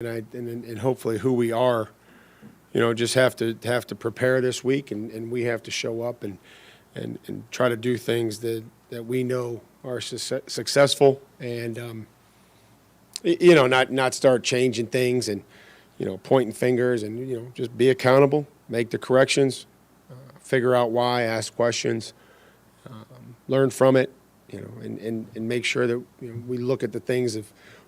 and hopefully who we are, just have to prepare this week, and we have to show up and try to do things that we know are successful, and not start changing things and pointing fingers, and just be accountable, make the corrections, figure out why, ask questions, learn from it, and make sure that we look at the things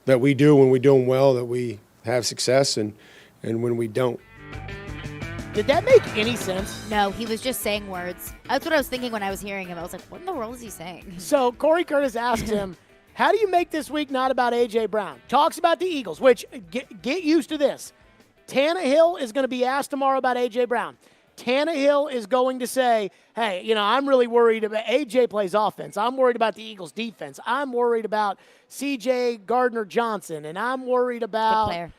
that we do when we do them well, that we have success, and when we don't. Did that make any sense? No, he was just saying words. That's what I was thinking when I was hearing him. I was like, what in the world is he saying? So Corey Curtis asked him, how do you make this week not about A.J. Brown? Talks about the Eagles, which, get used to this. Tannehill is going to be asked tomorrow about A.J. Brown. Tannehill is going to say, hey, I'm really worried about A.J. plays offense. I'm worried about the Eagles' defense. I'm worried about C.J. Gardner-Johnson, and I'm worried about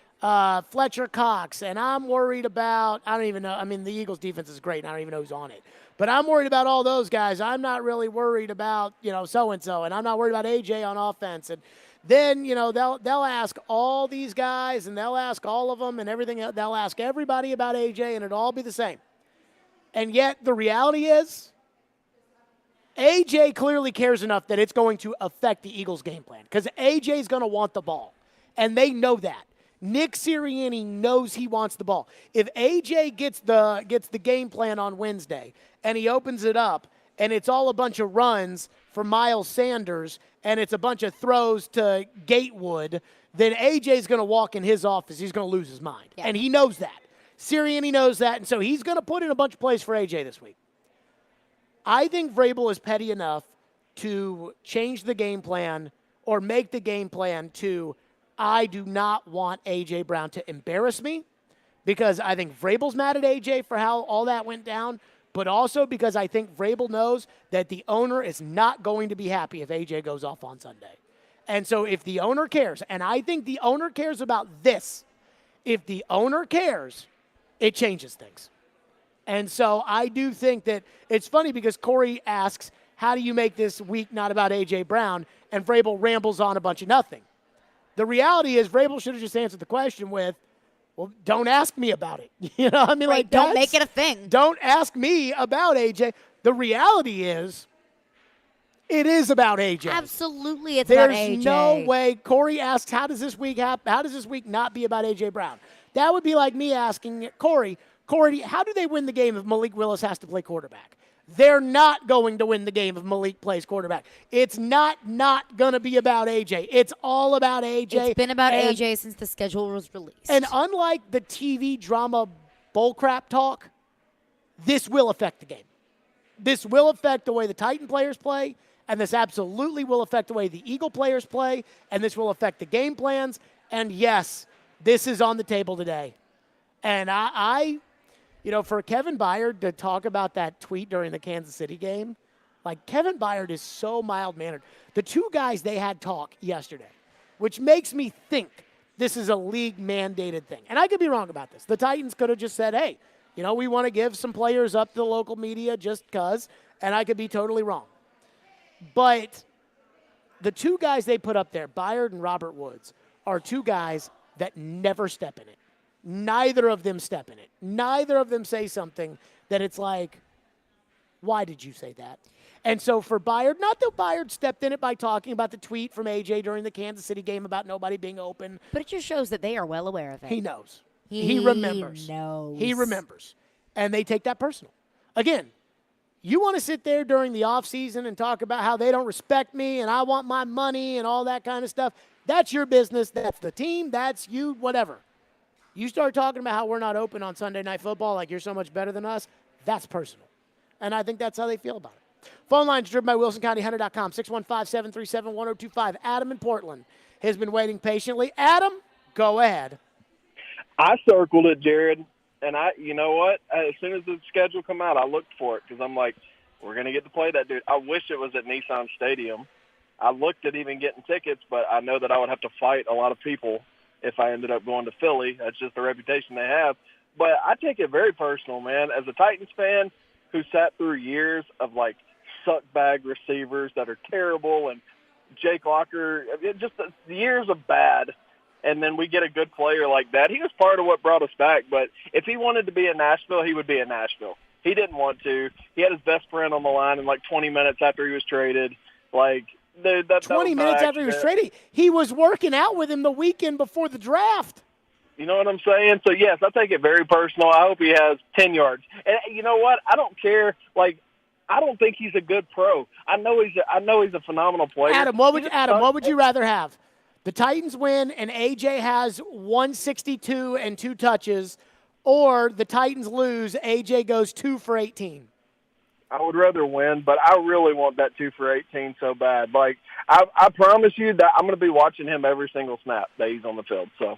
Fletcher Cox, and I'm worried about, I don't even know. I mean, the Eagles' defense is great, and I don't even know who's on it. But I'm worried about all those guys. I'm not really worried about, so-and-so, and I'm not worried about A.J. on offense. And then, they'll ask all these guys, and they'll ask all of them and everything. They'll ask everybody about A.J., and it'll all be the same. And yet the reality is A.J. clearly cares enough that it's going to affect the Eagles' game plan because A.J. is going to want the ball, and they know that. Nick Sirianni knows he wants the ball. If A.J. gets the game plan on Wednesday and he opens it up and it's all a bunch of runs for Miles Sanders and it's a bunch of throws to Gatewood, then A.J.'s going to walk in his office. He's going to lose his mind, and he knows that. Sirianni knows that, and so he's going to put in a bunch of plays for A.J. this week. I think Vrabel is petty enough to change the game plan or make the game plan to, I do not want A.J. Brown to embarrass me, because I think Vrabel's mad at A.J. for how all that went down, but also because I think Vrabel knows that the owner is not going to be happy if A.J. goes off on Sunday. And so if the owner cares, and I think the owner cares about this, if the owner cares, it changes things. And so I do think that it's funny because Corey asks, how do you make this week not about A.J. Brown? And Vrabel rambles on a bunch of nothing. The reality is Vrabel should have just answered the question with, well, don't ask me about it. Don't make it a thing. Don't ask me about A.J. The reality is, it is about A.J. Absolutely, it's about A.J. There's no way. Corey asks, how does this week not be about A.J. Brown? That would be like me asking Corey, how do they win the game if Malik Willis has to play quarterback? They're not going to win the game if Malik plays quarterback. It's not going to be about A.J. It's all about A.J. It's been about A.J. since the schedule was released. And unlike the TV drama bullcrap talk, this will affect the game. This will affect the way the Titan players play, and this absolutely will affect the way the Eagle players play, and this will affect the game plans. And yes, this is on the table today. And I for Kevin Byard to talk about that tweet during the Kansas City game, like Kevin Byard is so mild-mannered. The two guys they had talk yesterday, which makes me think this is a league-mandated thing. And I could be wrong about this. The Titans could have just said, hey, we want to give some players up to the local media just because, and I could be totally wrong. But the two guys they put up there, Byard and Robert Woods, are two guys that never step in it. Neither of them step in it. Neither of them say something that it's like, why did you say that? And so for Byard, not that Byard stepped in it by talking about the tweet from A.J. during the Kansas City game about nobody being open. But it just shows that they are well aware of it. He knows. He remembers. He remembers. And they take that personal. Again, you want to sit there during the offseason and talk about how they don't respect me and I want my money and all that kind of stuff. That's your business. That's the team. That's you, whatever. You start talking about how we're not open on Sunday Night Football like you're so much better than us, that's personal. And I think that's how they feel about it. Phone lines driven by WilsonCountyHunter.com, 615-737-1025. Adam in Portland has been waiting patiently. Adam, go ahead. I circled it, Jared, and you know what? As soon as the schedule come out, I looked for it because I'm like, we're going to get to play that dude. I wish it was at Nissan Stadium. I looked at even getting tickets, but I know that I would have to fight a lot of people if I ended up going to Philly. That's just the reputation they have. But I take it very personal, man. As a Titans fan who sat through years of, like, suck bag receivers that are terrible and Jake Locker, just the years of bad, and then we get a good player like that. He was part of what brought us back, but if he wanted to be in Nashville, he would be in Nashville. He didn't want to. He had his best friend on the line in like 20 minutes after he was traded. Like, dude, that 20 was minutes after he was traded. He was working out with him the weekend before the draft. You know what I'm saying? So, yes, I take it very personal. I hope he has 10 yards. And you know what? I don't care. Like, I don't think he's a good pro. I know he's a phenomenal player. Adam, what would you rather have? The Titans win and AJ has 162 and 2 touches, or the Titans lose, AJ goes 2 for 18? I would rather win, but I really want that 2 for 18 so bad. Like, I promise you that I'm going to be watching him every single snap that he's on the field. So,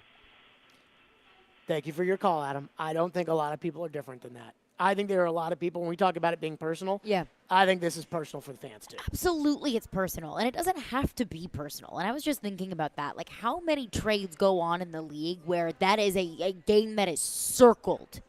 thank you for your call, Adam. I don't think a lot of people are different than that. I think there are a lot of people, when we talk about it being personal, I think this is personal for the fans, too. Absolutely, it's personal, and it doesn't have to be personal. And I was just thinking about that. Like, how many trades go on in the league where that is a game that is circled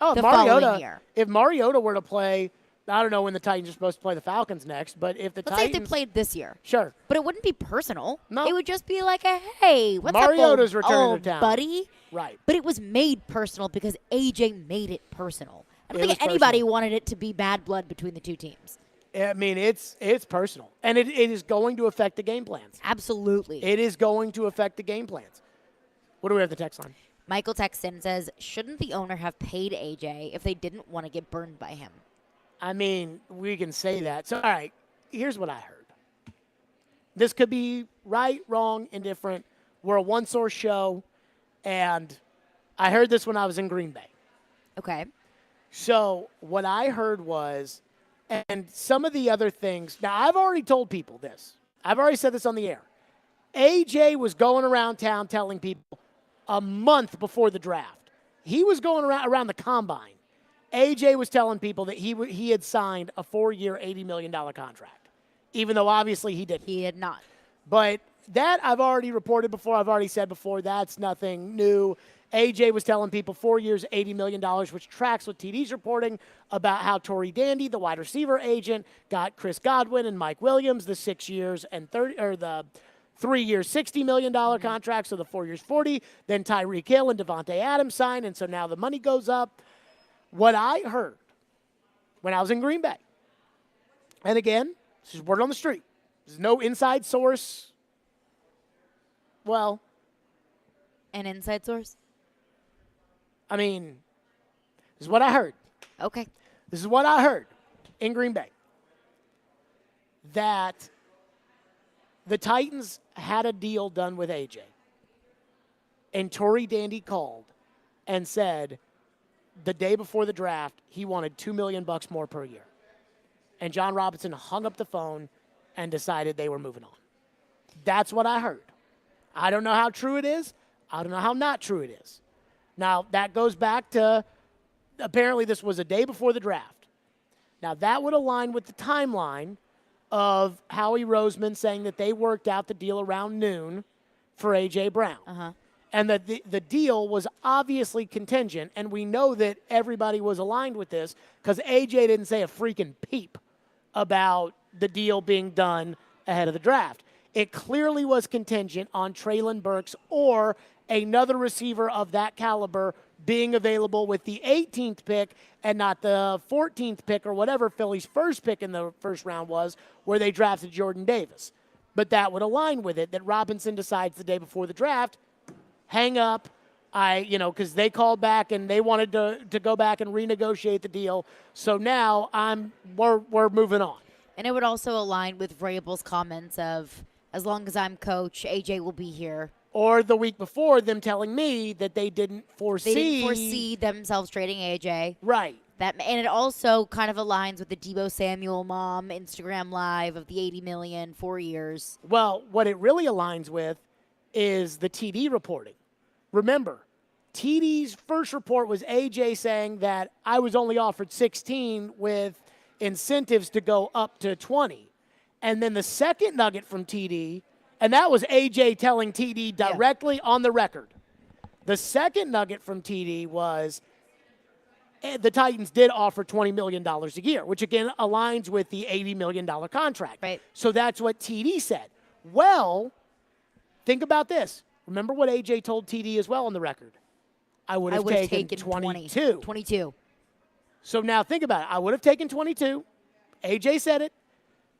the following year? If Mariota were to play, I don't know when the Titans are supposed to play the Falcons next, but if the Let's Titans... say if they played this year. Sure. But it wouldn't be personal. No. It would just be like a, hey, what's Mariota's up, returning to town. buddy? Right. But it was made personal because AJ made it personal. I don't It think was anybody personal. wanted it to be bad blood between the two teams. I mean, it's personal, and it is going to affect the game plans. Absolutely. It is going to affect the game plans. What do we have the text line? Michael Texton says, shouldn't the owner have paid AJ if they didn't want to get burned by him? I mean, we can say that. So, all right, here's what I heard. This could be right, wrong, indifferent. We're a one-source show, and I heard this when I was in Green Bay. Okay. So what I heard was, and some of the other things, now I've already told people this. I've already said this on the air. AJ was going around town telling people a month before the draft. He was going around the combine. AJ was telling people that he had signed a 4-year, $80 million contract, even though obviously he didn't. He had not. But that I've already reported before. I've already said before, that's nothing new. AJ was telling people 4 years, $80 million, which tracks with TD's reporting about how Torrey Dandy, the wide receiver agent, got Chris Godwin and Mike Williams the 6 years and the 3 years, $60 million contract, so the 4 years, 40. Then Tyreek Hill and Devontae Adams signed, and so now the money goes up. What I heard when I was in Green Bay, and again, this is word on the street. There's no inside source. Well, An inside source? I mean, this is what I heard. Okay. This is what I heard in Green Bay. That the Titans had a deal done with AJ. And Torrey Dandy called and said the day before the draft, he wanted $2 million more per year. And John Robinson hung up the phone and decided they were moving on. That's what I heard. I don't know how true it is. I don't know how not true it is. Now, that goes back to apparently this was a day before the draft. Now, that would align with the timeline of Howie Roseman saying that they worked out the deal around noon for A.J. Brown. Uh-huh. And that the deal was obviously contingent, and we know that everybody was aligned with this because A.J. didn't say a freaking peep about the deal being done ahead of the draft. It clearly was contingent on Treylon Burks or another receiver of that caliber being available with the 18th pick and not the 14th pick or whatever Philly's first pick in the first round was, where they drafted Jordan Davis. But that would align with it, that Robinson decides the day before the draft, hang up, because they called back and they wanted to go back and renegotiate the deal. So now we're moving on. And it would also align with Vrabel's comments of, as long as I'm coach, AJ will be here. Or the week before, them telling me that they didn't foresee themselves trading AJ. Right. And it also kind of aligns with the Deebo Samuel mom Instagram Live of the $80 million, 4 years. Well, what it really aligns with is the TD reporting. Remember, TD's first report was AJ saying that I was only offered 16 with incentives to go up to 20. And then the second nugget from TD, and that was AJ telling TD directly on the record. The second nugget from TD was the Titans did offer $20 million a year, which again aligns with the $80 million contract. Right. So that's what TD said. Well, think about this. Remember what AJ told TD as well on the record? I would have taken 22. 22. So now think about it. I would have taken 22. AJ said it.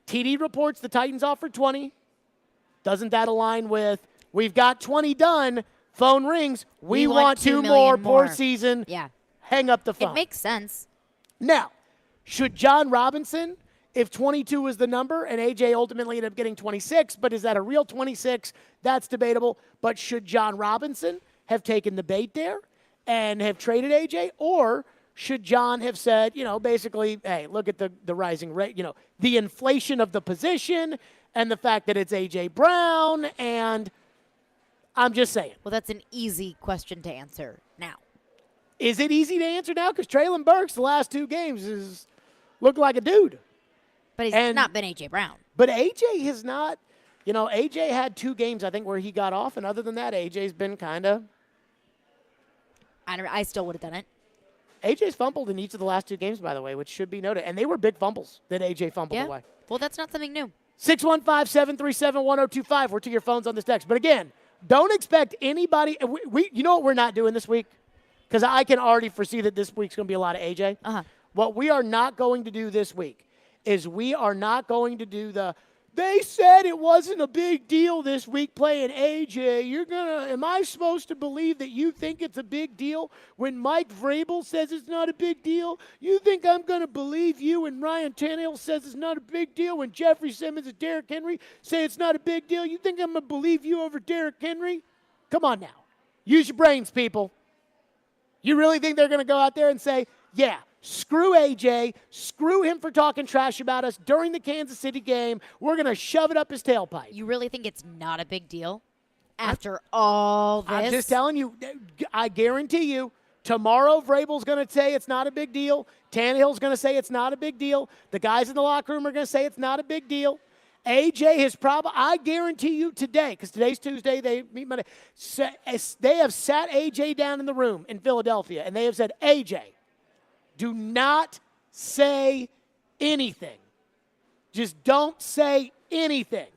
TD reports the Titans offered 20. Doesn't that align with, we've got 20 done, phone rings, we want 2 more per season. Yeah. Hang up the phone. It makes sense. Now, should John Robinson, if 22 was the number and AJ ultimately ended up getting 26, but is that a real 26? That's debatable. But should John Robinson have taken the bait there and have traded AJ? Or should John have said, basically, hey, look at the rising rate, the inflation of the position and the fact that it's AJ Brown, and I'm just saying. Well, that's an easy question to answer now. Is it easy to answer now? Because Treylon Burks, the last 2 games, has looked like a dude. But he's not been A.J. Brown. But A.J. has not, A.J. had 2 games, I think, where he got off. And other than that, A.J.'s been kind of. I still would have done it. A.J.'s fumbled in each of the last 2 games, by the way, which should be noted. And they were big fumbles that A.J. fumbled away. Well, that's not something new. 615-737-1025. We're to your phones on this text. But again, don't expect anybody. You know what we're not doing this week? Because I can already foresee that this week's going to be a lot of AJ. Uh-huh. What we are not going to do this week is we are not going to do they said it wasn't a big deal this week playing AJ. Am I supposed to believe that you think it's a big deal when Mike Vrabel says it's not a big deal? You think I'm going to believe you when Ryan Tannehill says it's not a big deal when Jeffrey Simmons and Derrick Henry say it's not a big deal? You think I'm going to believe you over Derrick Henry? Come on now. Use your brains, people. You really think they're going to go out there and say, yeah, screw AJ, screw him for talking trash about us during the Kansas City game. We're going to shove it up his tailpipe. You really think it's not a big deal after all this? I'm just telling you, I guarantee you, tomorrow Vrabel's going to say it's not a big deal. Tannehill's going to say it's not a big deal. The guys in the locker room are going to say it's not a big deal. AJ has probably, I guarantee you today, because today's Tuesday, they meet Monday, they have sat AJ down in the room in Philadelphia, and they have said, AJ, do not say anything. Just don't say anything.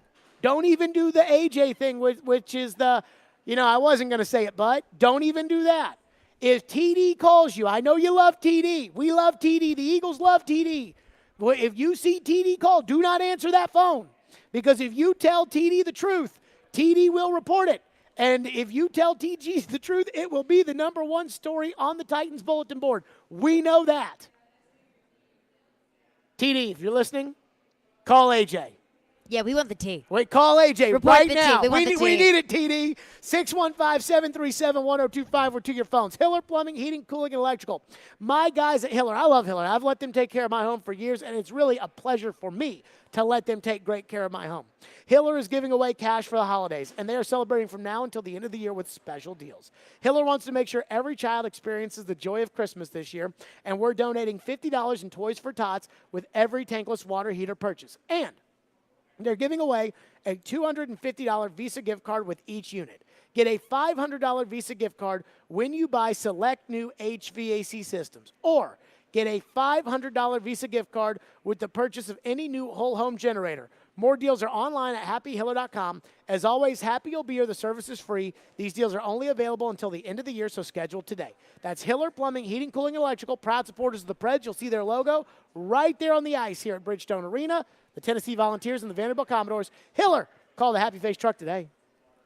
Don't even do the AJ thing, which is I wasn't going to say it, but don't even do that. If TD calls you, I know you love TD. We love TD. The Eagles love TD. Well, if you see TD call, do not answer that phone. Because if you tell TD the truth, TD will report it. And if you tell TG the truth, it will be the #1 story on the Titans bulletin board. We know that. TD, if you're listening, call AJ. Yeah, we want the T. Wait, call AJ Report right the now. T. We need it, TD. 615-737-1025. We're to your phones. Hiller Plumbing, Heating, Cooling, and Electrical. My guys at Hiller, I love Hiller. I've let them take care of my home for years, and it's really a pleasure for me to let them take great care of my home. Hiller is giving away cash for the holidays, and they are celebrating from now until the end of the year with special deals. Hiller wants to make sure every child experiences the joy of Christmas this year, and we're donating $50 in Toys for Tots with every tankless water heater purchase. And they're giving away a $250 Visa gift card with each unit. Get a $500 Visa gift card when you buy select new HVAC systems. Or get a $500 Visa gift card with the purchase of any new whole home generator. More deals are online at happyhiller.com. As always, Happy You'll Be Here. The service is free. These deals are only available until the end of the year, so schedule today. That's Hiller Plumbing, Heating, Cooling, and Electrical. Proud supporters of the Preds. You'll see their logo right there on the ice here at Bridgestone Arena. The Tennessee Volunteers and the Vanderbilt Commodores. Hiller, call the Happy Face truck today.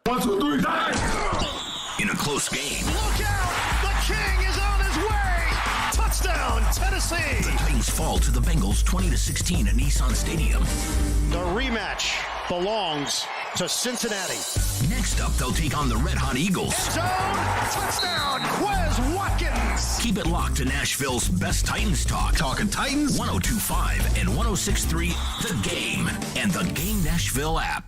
1, 2, 3, die! In a close game. Look out! The King is on his way! Touchdown, Tennessee! The Titans fall to the Bengals 20-16 at Nissan Stadium. The rematch belongs to Cincinnati. Next up, they'll take on the red-hot Eagles. End zone, touchdown, Quez Watkins! Keep it locked to Nashville's best Titans talk. Talking Titans? 102.5 and 106.3 The Game and the Game Nashville app.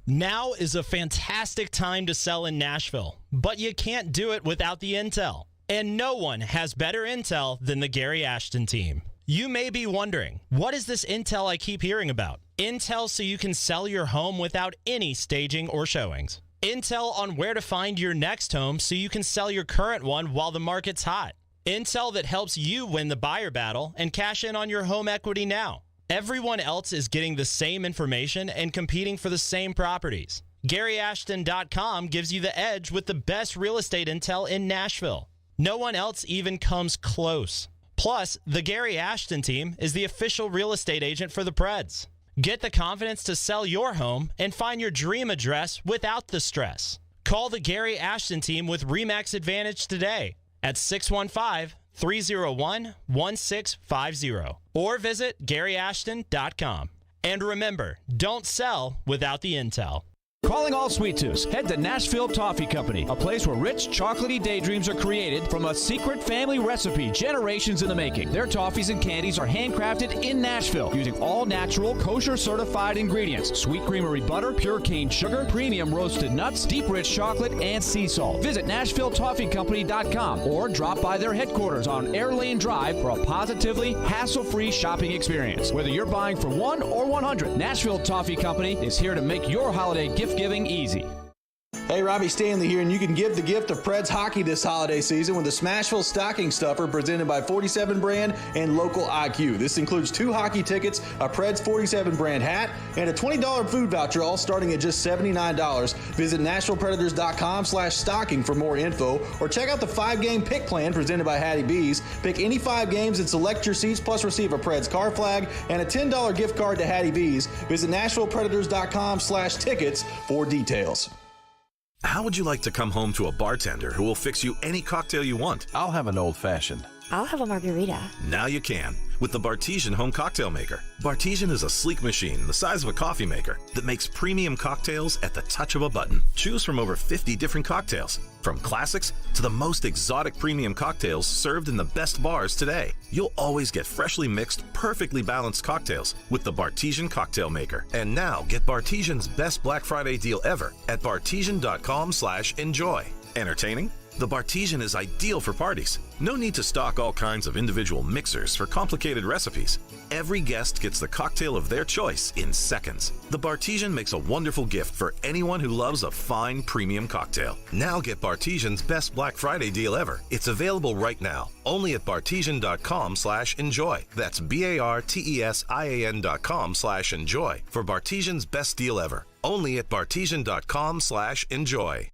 Now is a fantastic time to sell in Nashville, but you can't do it without the intel. And no one has better intel than the Gary Ashton team. You may be wondering, what is this intel I keep hearing about? Intel so you can sell your home without any staging or showings. Intel on where to find your next home so you can sell your current one while the market's hot. Intel that helps you win the buyer battle and cash in on your home equity now. Everyone else is getting the same information and competing for the same properties. GaryAshton.com gives you the edge with the best real estate intel in Nashville. No one else even comes close. Plus, the Gary Ashton team is the official real estate agent for the Preds. Get the confidence to sell your home and find your dream address without the stress. Call the Gary Ashton team with RE/MAX Advantage today at 615-301-1650 or visit GaryAshton.com. And remember, don't sell without the intel. Calling all sweet tooths, head to Nashville Toffee Company, a place where rich, chocolatey daydreams are created from a secret family recipe generations in the making. Their toffees and candies are handcrafted in Nashville using all natural, kosher-certified ingredients. Sweet creamery butter, pure cane sugar, premium roasted nuts, deep rich chocolate, and sea salt. Visit NashvilleToffeeCompany.com or drop by their headquarters on Air Lane Drive for a positively hassle-free shopping experience. Whether you're buying for 1 or 100, Nashville Toffee Company is here to make your holiday gift giving easy. Hey, Robbie Stanley here, and you can give the gift of Preds hockey this holiday season with the Smashville Stocking Stuffer presented by 47 Brand and Local IQ. This includes 2 hockey tickets, a Preds 47 Brand hat, and a $20 food voucher, all starting at just $79. Visit NashvillePredators.com/stocking for more info, or check out the 5-game pick plan presented by Hattie B's. Pick any 5 games and select your seats, plus receive a Preds car flag and a $10 gift card to Hattie B's. Visit NashvillePredators.com/tickets for details. How would you like to come home to a bartender who will fix you any cocktail you want? I'll have an old-fashioned. I'll have a margarita. Now you can with the Bartesian Home Cocktail Maker. Bartesian is a sleek machine the size of a coffee maker that makes premium cocktails at the touch of a button. Choose from over 50 different cocktails, from classics to the most exotic premium cocktails served in the best bars today. You'll always get freshly mixed, perfectly balanced cocktails with the Bartesian Cocktail Maker. And now get Bartesian's best Black Friday deal ever at Bartesian.com/enjoy. Entertaining? The Bartesian is ideal for parties. No need to stock all kinds of individual mixers for complicated recipes. Every guest gets the cocktail of their choice in seconds. The Bartesian makes a wonderful gift for anyone who loves a fine premium cocktail. Now get Bartesian's best Black Friday deal ever. It's available right now, only at Bartesian.com/enjoy. That's BARTESIAN.com/enjoy for Bartesian's best deal ever, only at Bartesian.com/enjoy.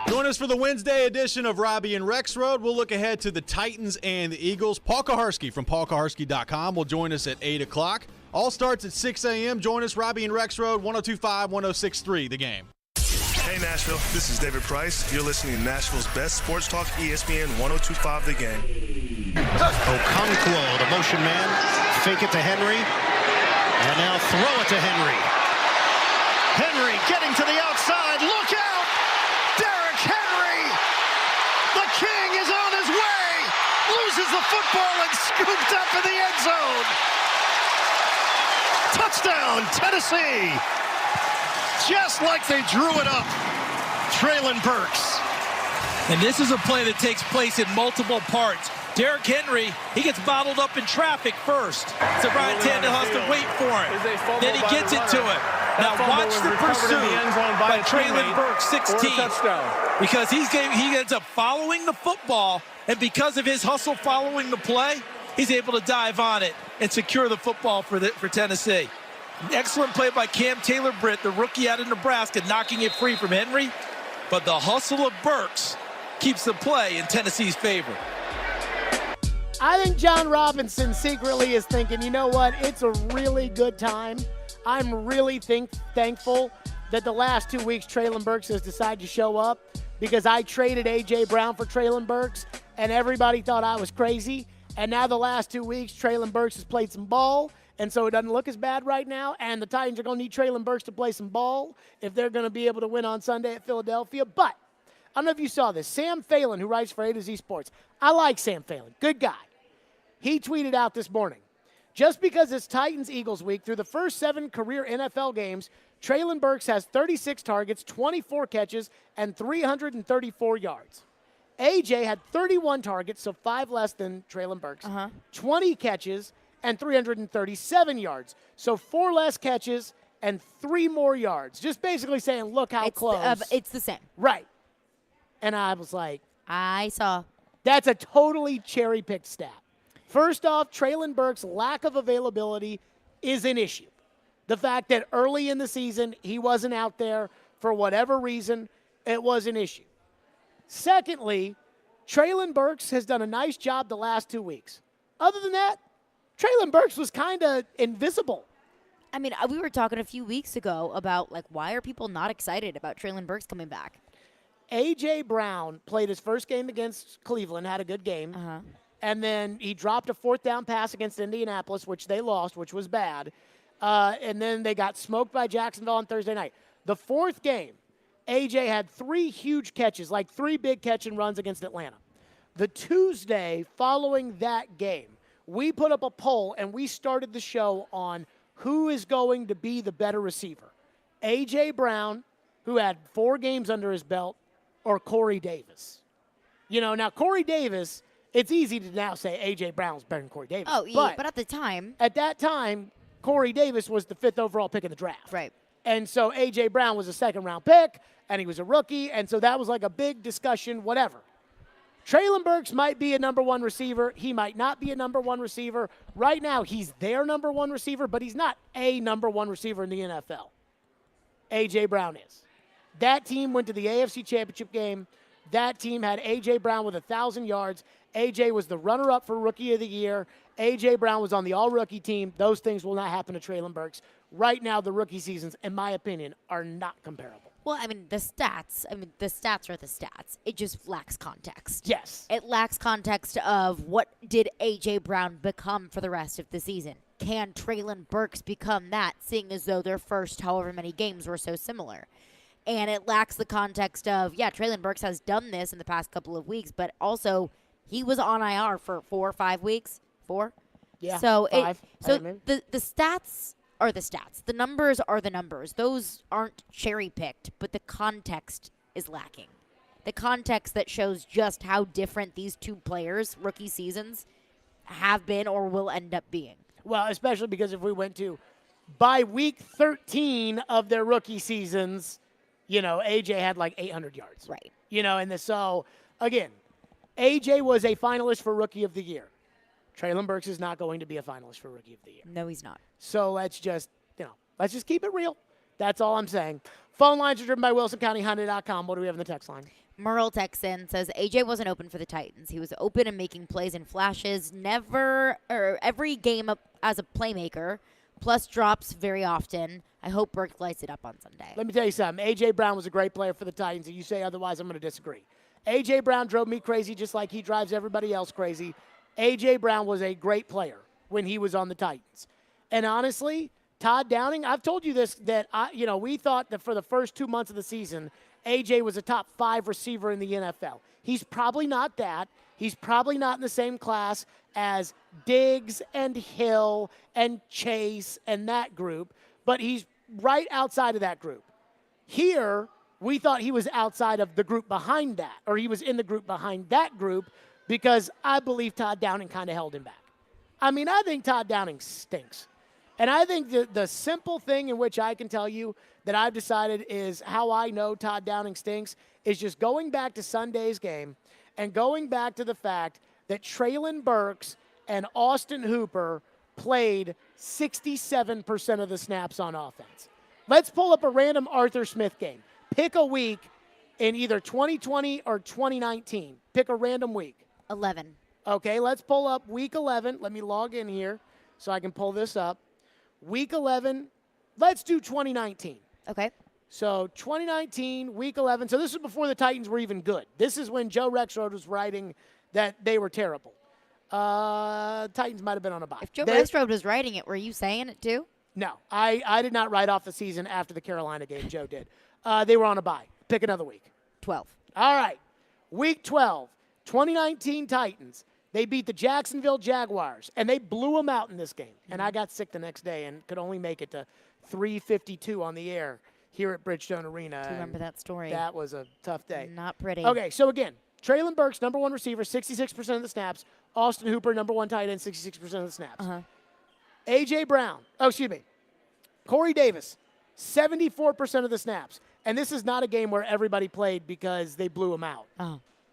Join us for the Wednesday edition of Robbie and Rex Road. We'll look ahead to the Titans and the Eagles. Paul Kaharski from paulkaharski.com will join us at 8 o'clock. All starts at 6 a.m. Join us, Robbie and Rex Road, 102.5, 106.3, The Game. Hey, Nashville. This is David Price. You're listening to Nashville's best sports talk, ESPN 102.5, The Game. Okonkwo, the motion man. Fake it to Henry. And now throw it to Henry. Henry getting to the outside. Look out! King is on his way, loses the football and scooped up in the end zone. Touchdown, Tennessee. Just like they drew it up, Treylon Burks. And this is a play that takes place in multiple parts. Derrick Henry, he gets bottled up in traffic first. So Brian Tannehill has to wait for it. Then he gets it to him. Now watch the pursuit by Treylon Burks, 16. Because he ends up following the football, and because of his hustle following the play, he's able to dive on it and secure the football for Tennessee. An excellent play by Cam Taylor-Britt, the rookie out of Nebraska, knocking it free from Henry. But the hustle of Burks keeps the play in Tennessee's favor. I think John Robinson secretly is thinking, you know what, it's a really good time. I'm really thankful that the last 2 weeks Treylon Burks has decided to show up, because I traded A.J. Brown for Treylon Burks, and everybody thought I was crazy. And now the last 2 weeks, Treylon Burks has played some ball, and so it doesn't look as bad right now. And the Titans are going to need Treylon Burks to play some ball if they're going to be able to win on Sunday at Philadelphia. But I don't know if you saw this. Sam Phelan, who writes for A to Z Sports. I like Sam Phelan. Good guy. He tweeted out this morning, just because it's Titans-Eagles week, through the first 7 career NFL games, Treylon Burks has 36 targets, 24 catches, and 334 yards. AJ had 31 targets, so 5 less than Treylon Burks, 20 catches, and 337 yards. So 4 less catches and 3 more yards. Just basically saying, look how close. It's the same. Right. And I was like, I saw. That's a totally cherry-picked stat. First off, Treylon Burks' lack of availability is an issue. The fact that early in the season he wasn't out there for whatever reason, it was an issue. Secondly, Treylon Burks has done a nice job the last 2 weeks. Other than that, Treylon Burks was kind of invisible. I mean, we were talking a few weeks ago about, like, why are people not excited about Treylon Burks coming back? A.J. Brown played his first game against Cleveland, had a good game. And then he dropped a fourth down pass against Indianapolis, which they lost, which was bad. And then they got smoked by Jacksonville on Thursday night. The fourth game, A.J. had 3 huge catches, like 3 big catch and runs against Atlanta. The Tuesday following that game, we put up a poll and we started the show on who is going to be the better receiver. A.J. Brown, who had 4 games under his belt, or Corey Davis. You know, now Corey Davis, it's easy to now say A.J. Brown's better than Corey Davis. Oh, yeah, but at the time. At that time, Corey Davis was the 5th overall pick in the draft. Right. And so A.J. Brown was a second-round pick, and he was a rookie, and so that was like a big discussion, whatever. Treylon Burks might be a number 1 receiver. He might not be a number 1 receiver. Right now, he's their number 1 receiver, but he's not a number 1 receiver in the NFL. A.J. Brown is. That team went to the AFC Championship game. That team had A.J. Brown with 1,000 yards. A.J. was the runner-up for Rookie of the Year. A.J. Brown was on the all-rookie team. Those things will not happen to Treylon Burks. Right now, the rookie seasons, in my opinion, are not comparable. Well, I mean, the stats are the stats. It just lacks context. Yes. It lacks context of what did A.J. Brown become for the rest of the season. Can Treylon Burks become that, seeing as though their first however many games were so similar? And it lacks the context of, yeah, Treylon Burks has done this in the past couple of weeks, but also he was on IR for 4 or 5 weeks. 4? Yeah, so 5. The stats are the stats. The numbers are the numbers. Those aren't cherry-picked, but the context is lacking. The context that shows just how different these 2 players' rookie seasons have been or will end up being. Well, especially because if we went to by week 13 of their rookie seasons, you know, A.J. had like 800 yards. Right. You know, and so, again, A.J. was a finalist for Rookie of the Year. Treylon Burks is not going to be a finalist for Rookie of the Year. No, he's not. So let's just keep it real. That's all I'm saying. Phone lines are driven by WilsonCountyHonda.com. What do we have in the text line? Merle Texan says AJ wasn't open for the Titans. He was open and making plays in flashes. Every game up as a playmaker, plus drops very often. I hope Burke lights it up on Sunday. Let me tell you something. A.J. Brown was a great player for the Titans. If you say otherwise, I'm going to disagree. A.J. Brown drove me crazy just like he drives everybody else crazy. A.J. Brown was a great player when he was on the Titans. And honestly, Todd Downing, I've told you this, that we thought that for the first 2 months of the season, A.J. was a top 5 receiver in the NFL. He's probably not that. He's probably not in the same class as Diggs and Hill and Chase and that group, but he's right outside of that group. Here, we thought he was outside of the group behind that, or he was in the group behind that group, because I believe Todd Downing kind of held him back. I mean, I think Todd Downing stinks. And I think the simple thing in which I can tell you that I've decided is how I know Todd Downing stinks is just going back to Sunday's game and going back to the fact that Treylon Burks and Austin Hooper played 67% of the snaps on offense. Let's pull up a random Arthur Smith game. Pick a week in either 2020 or 2019. Pick a random week. 11. Okay, let's pull up week 11. Let me log in here so I can pull this up. Week 11, let's do 2019. Okay. So 2019, week 11. So this is before the Titans were even good. This is when Joe Rexrode was writing that they were terrible. Titans might have been on a bye. If Joe Rexrode was writing it, were you saying it too? No, I did not write off the season after the Carolina game. Joe did. They were on a bye. Pick another week. 12. All right. Week 12, 2019 Titans. They beat the Jacksonville Jaguars, and they blew them out in this game. And I got sick the next day and could only make it to 3:52 on the air here at Bridgestone Arena. Do you remember that story? That was a tough day. Not pretty. Okay, so again, Treylon Burks, number 1 receiver, 66% of the snaps. Austin Hooper, number 1 tight end, 66% of the snaps. A.J. Brown, Corey Davis, 74% of the snaps. And this is not a game where everybody played because they blew him out.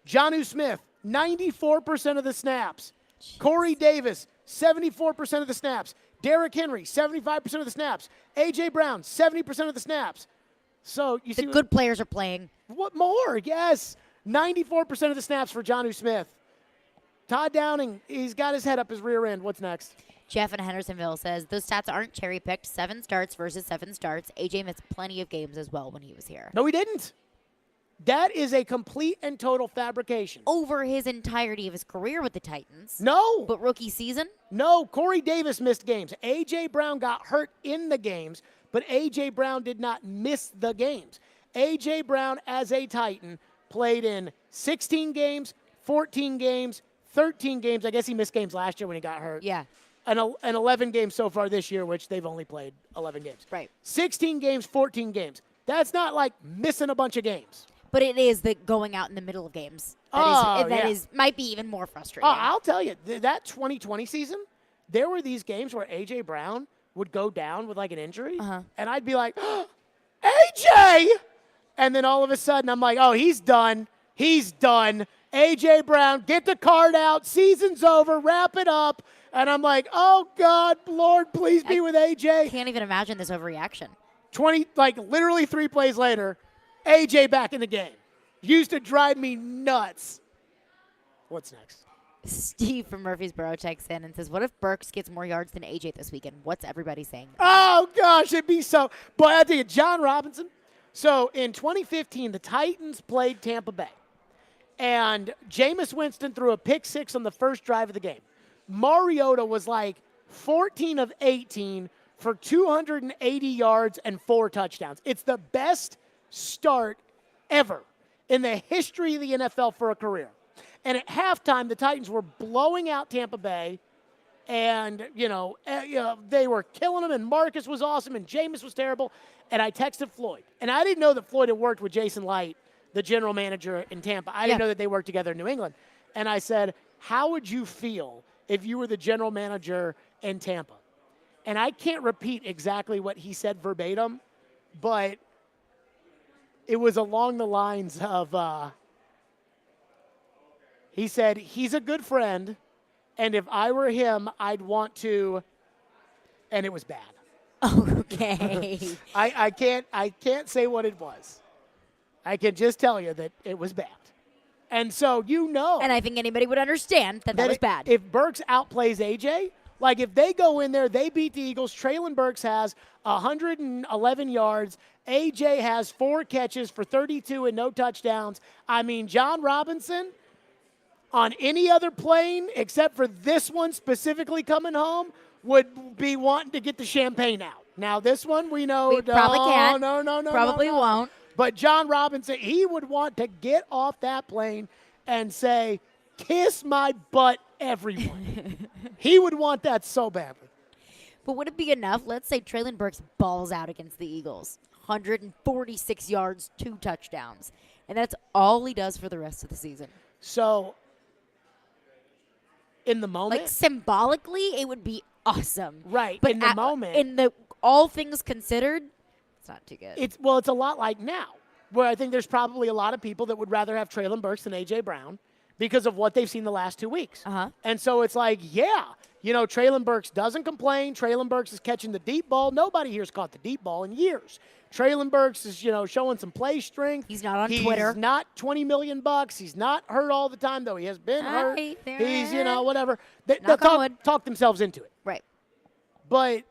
Jonnu Smith, 94% of the snaps. Corey Davis, 74% of the snaps. Derrick Henry, 75% of the snaps. A.J. Brown, 70% of the snaps. So you see the good players are playing. What more? Yes. 94% of the snaps for Jonnu Smith. Todd Downing, he's got his head up his rear end. What's next? Jeff in Hendersonville says, those stats aren't cherry-picked. 7 starts versus 7 starts. A.J. missed plenty of games as well when he was here. No, he didn't. That is a complete and total fabrication. Over his entirety of his career with the Titans. No. But rookie season? No. Corey Davis missed games. A.J. Brown got hurt in the games, but A.J. Brown did not miss the games. A.J. Brown, as a Titan, played in 16 games, 14 games, 13 games. I guess he missed games last year when he got hurt. Yeah. And 11 games so far this year, which they've only played 11 games. Right. 16 games, 14 games. That's not like missing a bunch of games. But it is the going out in the middle of games. That might be even more frustrating. I'll tell you, that 2020 season, there were these games where A.J. Brown would go down with like an injury, and I'd be like, oh, A.J.! And then all of a sudden, I'm like, oh, he's done. He's done. A.J. Brown, get the card out. Season's over. Wrap it up. And I'm like, oh, God, Lord, please be with A.J. Can't even imagine this overreaction. Literally 3 plays later, A.J. back in the game. Used to drive me nuts. What's next? Steve from Murfreesboro checks in and says, what if Burks gets more yards than A.J. this weekend? What's everybody saying? Oh, gosh, it'd be so. Boy, I tell you, John Robinson. So in 2015, the Titans played Tampa Bay. And Jameis Winston threw a pick 6 on the first drive of the game. Mariota was like 14 of 18 for 280 yards and 4 touchdowns. It's the best start ever in the history of the NFL for a career. And at halftime, the Titans were blowing out Tampa Bay. And, they were killing them. And Marcus was awesome. And Jameis was terrible. And I texted Floyd. And I didn't know that Floyd had worked with Jason Light, the general manager in Tampa. I didn't know that they worked together in New England. And I said, how would you feel if you were the general manager in Tampa? And I can't repeat exactly what he said verbatim, but it was along the lines of, he said, he's a good friend, and if I were him, I'd want to, and it was bad. Okay. I can't say what it was. I can just tell you that it was bad. And so And I think anybody would understand that was bad. If Burks outplays A.J., like if they go in there, they beat the Eagles. Traylon Burks has 111 yards. A.J. has 4 catches for 32 and no touchdowns. I mean, John Robinson, on any other plane except for this one specifically coming home, would be wanting to get the champagne out. Now, this one we know. We probably can't. No. Probably won't. But John Robinson, he would want to get off that plane and say, kiss my butt, everyone. He would want that so badly. But would it be enough? Let's say Traylon Burks balls out against the Eagles. 146 yards, 2 touchdowns. And that's all he does for the rest of the season. So, in the moment. Like, symbolically, it would be awesome. Right, but in the moment. In the all things considered, it's not too good. It's a lot like now, where I think there's probably a lot of people that would rather have Traylon Burks than A.J. Brown because of what they've seen the last 2 weeks. And so it's like, Traylon Burks doesn't complain. Traylon Burks is catching the deep ball. Nobody here's caught the deep ball in years. Traylon Burks is, showing some play strength. He's not on Twitter. He's not $20 million. He's not hurt all the time, though. He has been hurt. He's, whatever. They'll talk themselves into it. Right. But,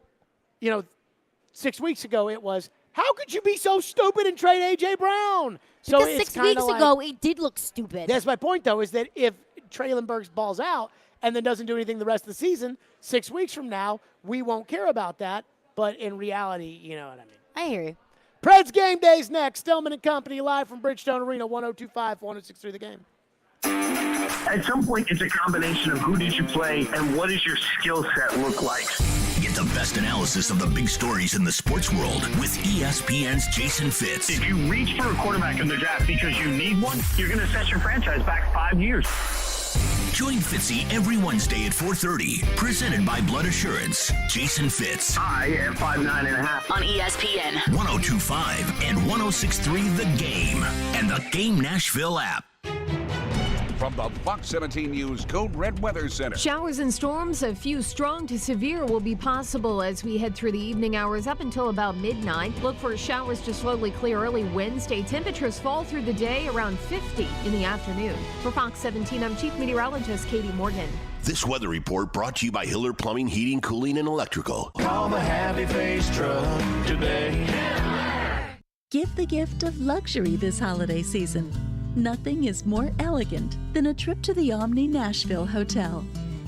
6 weeks ago it was, how could you be so stupid and trade A.J. Brown? Because 6 weeks ago it did look stupid. That's my point, though, is that if Traylon Burks balls out and then doesn't do anything the rest of the season, 6 weeks from now, we won't care about that. But in reality, you know what I mean. I hear you. Preds Game Day's next. Stillman and Company live from Bridgestone Arena, 102.5, 106.3 The Game. At some point, it's a combination of who did you play and what does your skill set look like. Get the best analysis of the big stories in the sports world with ESPN's Jason Fitz. If you reach for a quarterback in the draft because you need one, you're going to set your franchise back 5 years. Join Fitzy every Wednesday at 4:30. Presented by Blood Assurance. Jason Fitz. I am 5'9.5" on ESPN 102.5 and 106.3 The Game and the Game Nashville app. from the Fox 17 News Code Red Weather Center. Showers and storms, a few strong to severe, will be possible as we head through the evening hours up until about midnight. Look for showers to slowly clear early Wednesday. Temperatures fall through the day around 50 in the afternoon. For Fox 17, I'm Chief Meteorologist Katie Morgan. This weather report brought to you by Hiller Plumbing, Heating, Cooling, and Electrical. Call the Happy Face Truck today. Give the gift of luxury this holiday season. Nothing is more elegant than a trip to the Omni Nashville Hotel.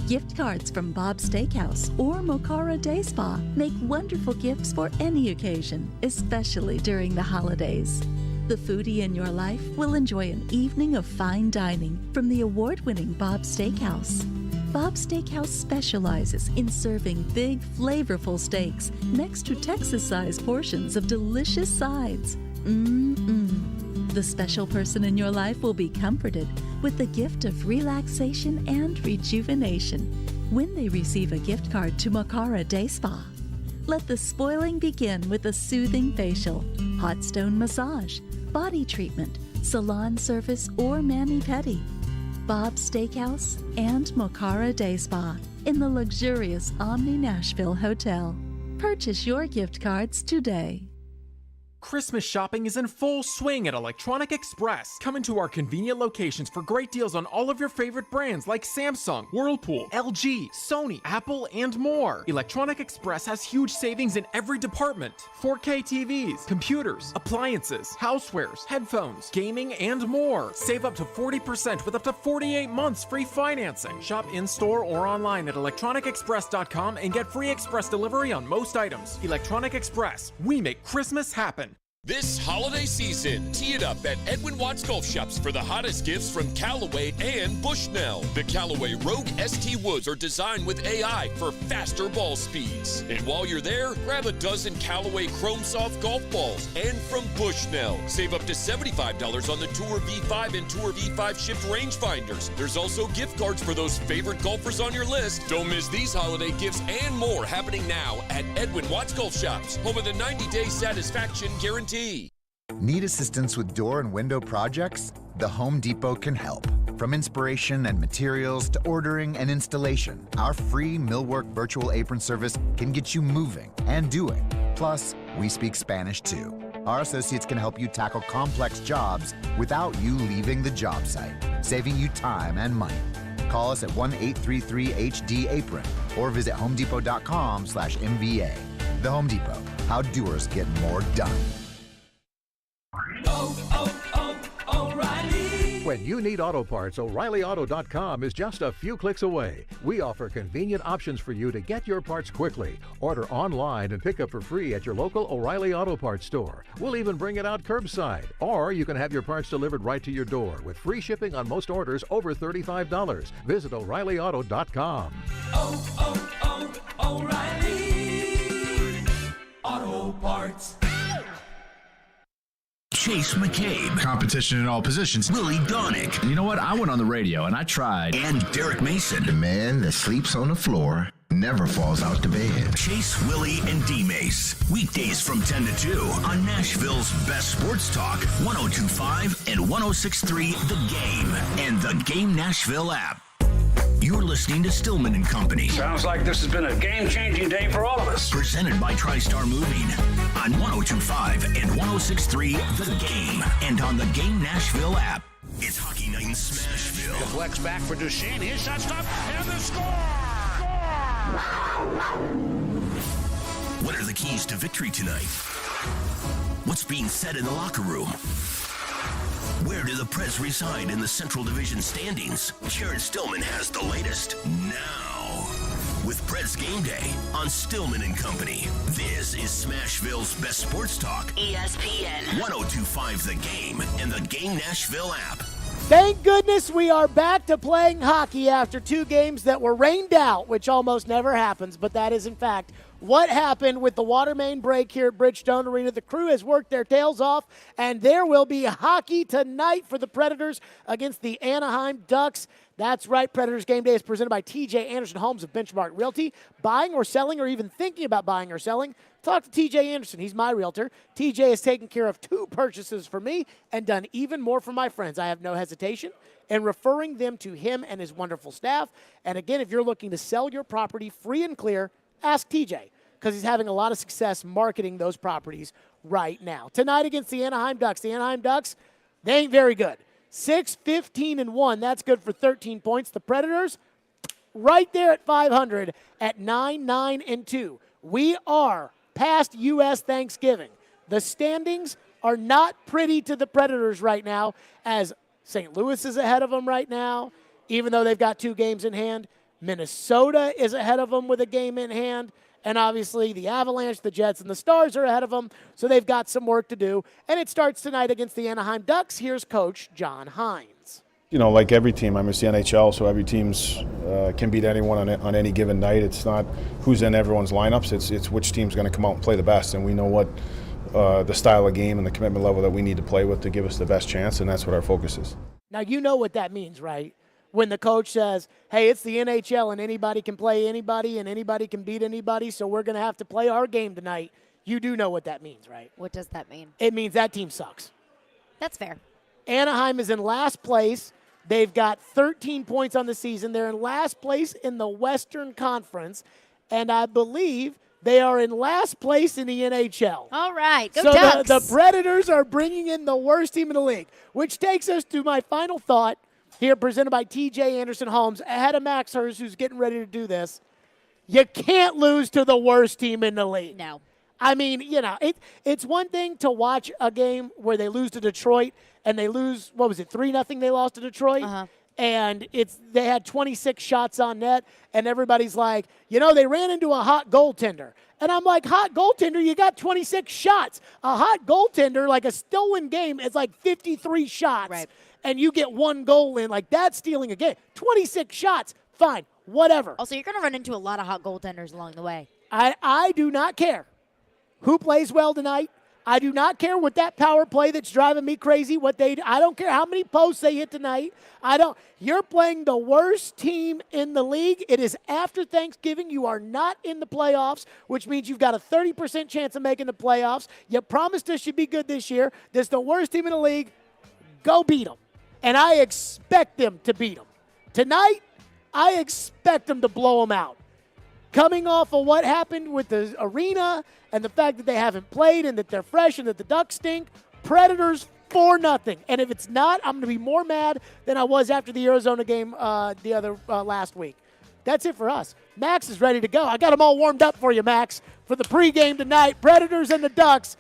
Gift cards from Bob's Steakhouse or Mocara Day Spa make wonderful gifts for any occasion, especially during the holidays. The foodie in your life will enjoy an evening of fine dining from the award-winning Bob's Steakhouse. Bob's Steakhouse specializes in serving big, flavorful steaks next to Texas-sized portions of delicious sides. The special person in your life will be comforted with the gift of relaxation and rejuvenation when they receive a gift card to Mocara Day Spa. Let the spoiling begin with a soothing facial, hot stone massage, body treatment, salon service, or mani-pedi. Bob's Steakhouse and Mocara Day Spa in the luxurious Omni Nashville Hotel. Purchase your gift cards today. Christmas shopping is in full swing at Electronic Express. Come into our convenient locations for great deals on all of your favorite brands like Samsung, Whirlpool, LG, Sony, Apple, and more. Electronic Express has huge savings in every department. 4K TVs, computers, appliances, housewares, headphones, gaming, and more. Save up to 40% with up to 48 months free financing. Shop in-store or online at electronicexpress.com and get free express delivery on most items. Electronic Express. We make Christmas happen. This holiday season, tee it up at Edwin Watts Golf Shops for the hottest gifts from Callaway and Bushnell. The Callaway Rogue ST Woods are designed with AI for faster ball speeds. And while you're there, grab a dozen Callaway Chrome Soft golf balls. And from Bushnell, save up to $75 on the Tour V5 and Tour V5 shift rangefinders. There's also gift cards for those favorite golfers on your list. Don't miss these holiday gifts and more happening now at Edwin Watts Golf Shops, home of the 90-day satisfaction guarantee. Need assistance with door and window projects? The Home Depot can help. From inspiration and materials to ordering and installation, our free Millwork virtual apron service can get you moving and doing. Plus, we speak Spanish too. Our associates can help you tackle complex jobs without you leaving the job site, saving you time and money. Call us at 1-833-HD-APRON or visit homedepot.com/MVA. The Home Depot, how doers get more done. O'Reilly. When you need auto parts, O'ReillyAuto.com is just a few clicks away. We offer convenient options for you to get your parts quickly. Order online and pick up for free at your local O'Reilly Auto Parts store. We'll even bring it out curbside. Or you can have your parts delivered right to your door with free shipping on most orders over $35. Visit O'ReillyAuto.com. O'Reilly Auto Parts. Chase McCabe. Competition in all positions. Willie Donick. You know what? I went on the radio and I tried. And Derek Mason. The man that sleeps on the floor never falls out to bed. Chase, Willie, and D-Mace. Weekdays from 10 to 2 on Nashville's best sports talk, 102.5 and 106.3 The Game and the Game Nashville app. You're listening to Stillman and Company. Sounds like this has been a game-changing day for all of us. Presented by TriStar Moving on 102.5 and 106.3 The Game and on the Game Nashville app. It's Hockey Night in Smashville. Deflects back for Duchesne. His shot stopped and the score! What are the keys to victory tonight? What's being said in the locker room? Where do the Preds reside in the Central Division standings? Jared Stillman has the latest now. With Preds Game Day on Stillman and Company. This is Smashville's best sports talk. ESPN 102.5 The Game and the Game Nashville app. Thank goodness we are back to playing hockey after 2 games that were rained out, which almost never happens, but that is in fact what happened with the water main break here at Bridgestone Arena. The crew has worked their tails off, and there will be hockey tonight for the Predators against the Anaheim Ducks. That's right, Predators Game Day is presented by TJ Anderson Homes of Benchmark Realty. Buying or selling or even thinking about buying or selling, talk to TJ Anderson. He's my realtor. TJ has taken care of 2 purchases for me and done even more for my friends. I have no hesitation in referring them to him and his wonderful staff. And again, if you're looking to sell your property free and clear, ask TJ, because he's having a lot of success marketing those properties right now. Tonight against the Anaheim Ducks. The Anaheim Ducks, they ain't very good. 6-15-1. That's good for 13 points. The Predators, right there at 500 at 9-9-2. We are past U.S. Thanksgiving. The standings are not pretty to the Predators right now, as St. Louis is ahead of them right now, even though they've got 2 games in hand. Minnesota is ahead of them with a game in hand. And obviously the Avalanche, the Jets, and the Stars are ahead of them, so they've got some work to do. And it starts tonight against the Anaheim Ducks. Here's Coach John Hines. You know, like every team, it's the NHL, so every team's can beat anyone on any given night. It's not who's in everyone's lineups. It's which team's going to come out and play the best. And we know what the style of game and the commitment level that we need to play with to give us the best chance, and that's what our focus is. Now, you know what that means, right? When the coach says, hey, it's the NHL and anybody can play anybody and anybody can beat anybody, so we're going to have to play our game tonight. You do know what that means, right? What does that mean? It means that team sucks. That's fair. Anaheim is in last place. They've got 13 points on the season. They're in last place in the Western Conference, and I believe they are in last place in the NHL. All right, go so Ducks. The Predators are bringing in the worst team in the league, which takes us to my final thought here, presented by TJ Anderson Homes, ahead of Max Hers, who's getting ready to do this. You can't lose to the worst team in the league. No. I mean, you know, it's one thing to watch a game where they lose to Detroit and they lose, 3-0 they lost to Detroit? Uh-huh. And they had 26 shots on net, and everybody's like, you know, they ran into a hot goaltender. And I'm like, hot goaltender, you got 26 shots. A hot goaltender, like a Stillman game, is like 53 shots. Right. And you get 1 goal in, like that's stealing a game. 26 shots, fine, whatever. Also, you're going to run into a lot of hot goaltenders along the way. I do not care who plays well tonight. I do not care what that power play that's driving me crazy, I don't care how many posts they hit tonight. You're playing the worst team in the league. It is after Thanksgiving. You are not in the playoffs, which means you've got a 30% chance of making the playoffs. You promised us you'd be good this year. This is the worst team in the league. Go beat them. And I expect them to beat them. Tonight, I expect them to blow them out. Coming off of what happened with the arena and the fact that they haven't played and that they're fresh and that the Ducks stink, Predators 4-0. And if it's not, I'm going to be more mad than I was after the Arizona game last week. That's it for us. Max is ready to go. I got them all warmed up for you, Max, for the pregame tonight. Predators and the Ducks